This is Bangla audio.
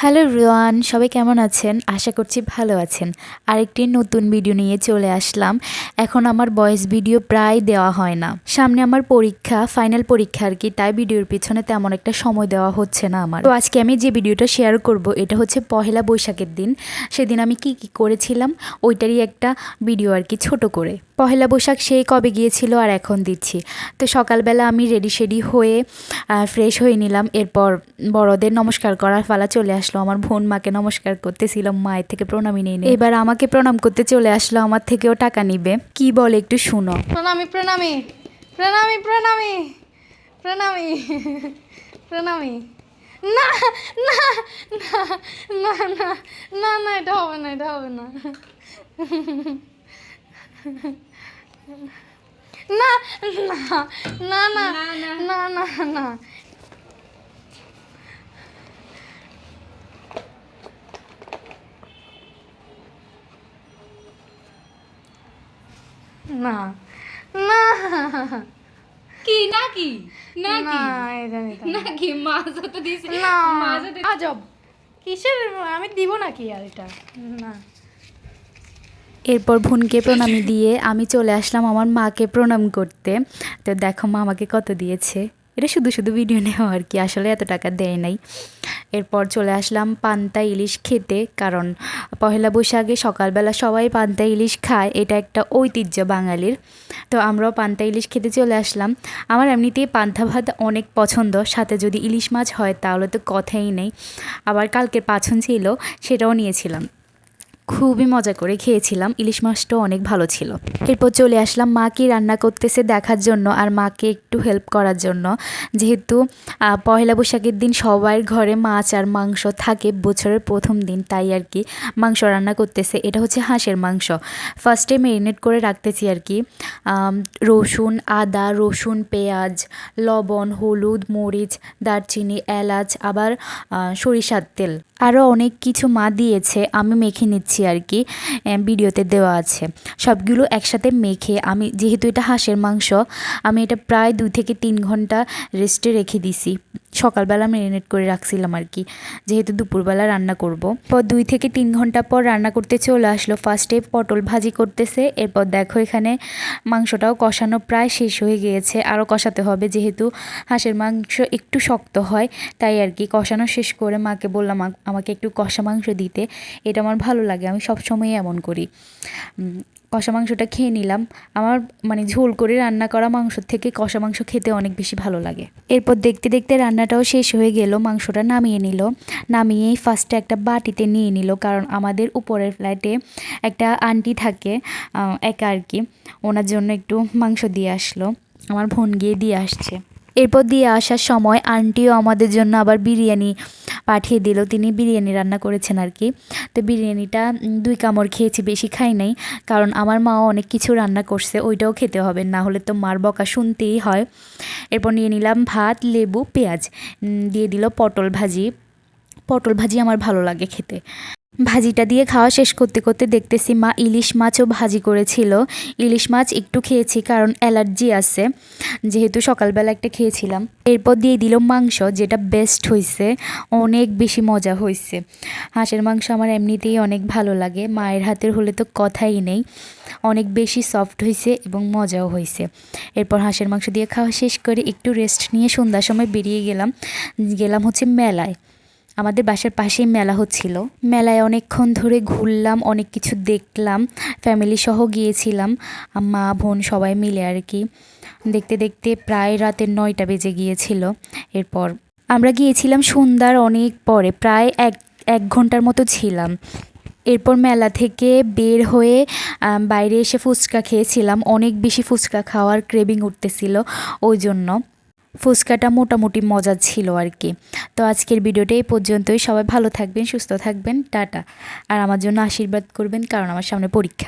হ্যালো এভরিওয়ান, সবাই কেমন আছেন? আশা করছি ভালো আছেন। আরেকটি নতুন ভিডিও নিয়ে চলে আসলাম। এখন আমার ভয়েস ভিডিও প্রায় দেওয়া হয় না। সামনে আমার পরীক্ষা, ফাইনাল পরীক্ষা আর কি, তাই ভিডিওর পিছনে তেমন একটা সময় দেওয়া হচ্ছে না আমার। তো আজকে আমি যে ভিডিওটা শেয়ার করব এটা হচ্ছে পহেলা বৈশাখের দিন। সেদিন আমি কি করেছিলাম ওইটারই একটা ভিডিও আর কি, ছোট করে। পহেলা বৈশাখ সেই কবে গিয়েছিল আর এখন দিচ্ছি। তো সকালবেলা আমি রেডি হয়ে ফ্রেশ হয়ে নিলাম। এরপর বড়দের নমস্কার করার পালা চলে আসলো। আমার বোন মাকে নমস্কার করতেছিল, মায়ের থেকে প্রণামী নিয়ে এবার আমাকে প্রণাম করতে চলে আসলো, আমার থেকেও টাকা নিবে। কি বলে একটু শুনো। প্রণামী প্রণামী প্রণামী প্রণামী প্রণামী প্রণামী। না না না না না না না, এটা হবে না, এটা হবে না। না না না না না না না। না না কি নাকি না, নাকি মাছও তো দিছি না মাছও তো আজব কিসের, আমি দিব নাকি আর এটা না। এরপর বোনকে প্রণামী দিয়ে আমি চলে আসলাম আমার মাকে প্রণাম করতে। তো দেখো মা আমাকে কত দিয়েছে। এটা শুধু শুধু ভিডিও নেওয়া আর কি, আসলে এত টাকা দেয় নাই। এরপর চলে আসলাম পান্তা ইলিশ খেতে, কারণ পহেলা বৈশাখে সকালবেলা সবাই পান্তা ইলিশ খায়, এটা একটা ঐতিহ্য বাঙালির। তো আমরাও পান্তা ইলিশ খেতে চলে আসলাম। আমার এমনিতেই পান্তা ভাত অনেক পছন্দ, সাথে যদি ইলিশ মাছ হয় তাহলে তো কথাই নেই। আবার কালকের পাছন ছিল, সেটাও নিয়েছিলাম। খুবই মজা করে খেয়েছিলাম, ইলিশ মাছটাও অনেক ভালো ছিল। এরপর চলে আসলাম মা কি রান্না করতেছে দেখার জন্য আর মাকে একটু হেল্প করার জন্য। যেহেতু পহেলা বৈশাখের দিন সবার ঘরে মাছ আর মাংস থাকে, বছরের প্রথম দিন, তাই আর কি মাংস রান্না করতেছে। এটা হচ্ছে হাঁসের মাংস। ফার্স্টে ম্যারিনেট করে রাখতেছি আর কি। রসুন, আদা, রসুন, পেঁয়াজ, লবণ, হলুদ, মরিচ, দারচিনি, এলাচ, আবার সরিষার তেল, আরও অনেক কিছু মা দিয়েছে, আমি মেখে নিচ্ছি আর কি, ভিডিওতে দেওয়া আছে। সবগুলো একসাথে মেখে আমি, যেহেতু এটা হাঁসের মাংস, আমি এটা প্রায় 2 থেকে 3 ঘন্টা রেস্টে রেখে দিছি। সকালবেলা ম্যারিনেট করে রাখছিলাম আর কি, যেহেতু দুপুরবেলা রান্না করব। পর 2 থেকে 3 ঘন্টা পর রান্না করতে চলে আসলো। ফার্স্টে পটল ভাজি করতেছে। এরপর দেখো এখানে মাংসটাও কষানো প্রায় শেষ হয়ে গিয়েছে, আরও কষাতে হবে, যেহেতু হাঁসের মাংস একটু শক্ত হয়, তাই আর কি। কষানো শেষ করে মাকে বললাম আমাকে একটু কষা মাংস দিতে, এটা আমার ভালো লাগে, আমি সবসময়ই এমন করি। কষা মাংসটা খেয়ে নিলাম। আমার মানে ঝোল করে রান্না করা মাংসর থেকে কষা মাংস খেতে অনেক বেশি ভালো লাগে। এরপর দেখতে দেখতে রান্নাটাও শেষ হয়ে গেল, মাংসটা নামিয়ে নিল। নামিয়েই ফার্স্টে একটা বাটিতে নিয়ে নিল, কারণ আমাদের উপরের ফ্ল্যাটে একটা আন্টি থাকে একা আর কি, ওনার জন্য একটু মাংস দিয়ে আসলো। আমার বোন গিয়ে দিয়ে আসছে। এরপর দিয়ে আসার সময় আন্টিও আমাদের জন্য আবার বিরিয়ানি পাঠিয়ে দিল। তিনি বিরিয়ানি রান্না করেছেন আর কি। তো বিরিয়ানিটা 2 কামড় খেয়েছি, বেশি খাই নাই, কারণ আমার মাও অনেক কিছু রান্না করছে, ওইটাও খেতে হবে, না হলে তো মার বকা শুনতেই হয়। এরপর নিয়ে নিলাম ভাত, লেবু, পেঁয়াজ, দিয়ে দিল পটল ভাজি। পটল ভাজি আমার ভালো লাগে খেতে। ভাজিটা দিয়ে খাওয়া শেষ করতে করতে দেখতেছি মা ইলিশ মাছও ভাজি করেছিল। ইলিশ মাছ একটু খেয়েছি, কারণ অ্যালার্জি আছে, যেহেতু সকালবেলা একটা খেয়েছিলাম। এরপর দিয়ে দিল মাংস, যেটা বেস্ট হয়েছে, অনেক বেশি মজা হয়েছে। হাঁসের মাংস আমার এমনিতেই অনেক ভালো লাগে, মায়ের হাতের হলে তো কথাই নেই, অনেক বেশি সফট হয়েছে এবং মজাও হয়েছে। এরপর হাঁসের মাংস দিয়ে খাওয়া শেষ করে একটু রেস্ট নিয়ে সন্ধ্যার সময় বেরিয়ে গেলাম হচ্ছে মেলায়। আমাদের বাসার পাশেই মেলা হচ্ছিল। মেলায় অনেকক্ষণ ধরে ঘুরলাম, অনেক কিছু দেখলাম, ফ্যামিলি সহ গিয়েছিলাম, মা বোন সবাই মিলে আর কি। দেখতে দেখতে প্রায় রাতের 9টা বেজে গিয়েছিল। এরপর আমরা গিয়েছিলাম সন্ধ্যার অনেক পরে, প্রায় এক ঘন্টার মতো ছিলাম। এরপর মেলা থেকে বের হয়ে বাইরে এসে ফুচকা খেয়েছিলাম, অনেক বেশি ফুচকা খাওয়ার ক্রেভিং উঠতেছিল, ওই জন্য ফুচকাটা মোটামুটি মজা ছিল আর কি। তো আজকের ভিডিওটা এই পর্যন্তই। সবাই ভালো থাকবেন, সুস্থ থাকবেন, টাটা। আর আমার জন্য আশীর্বাদ করবেন, কারণ আমার সামনে পরীক্ষা।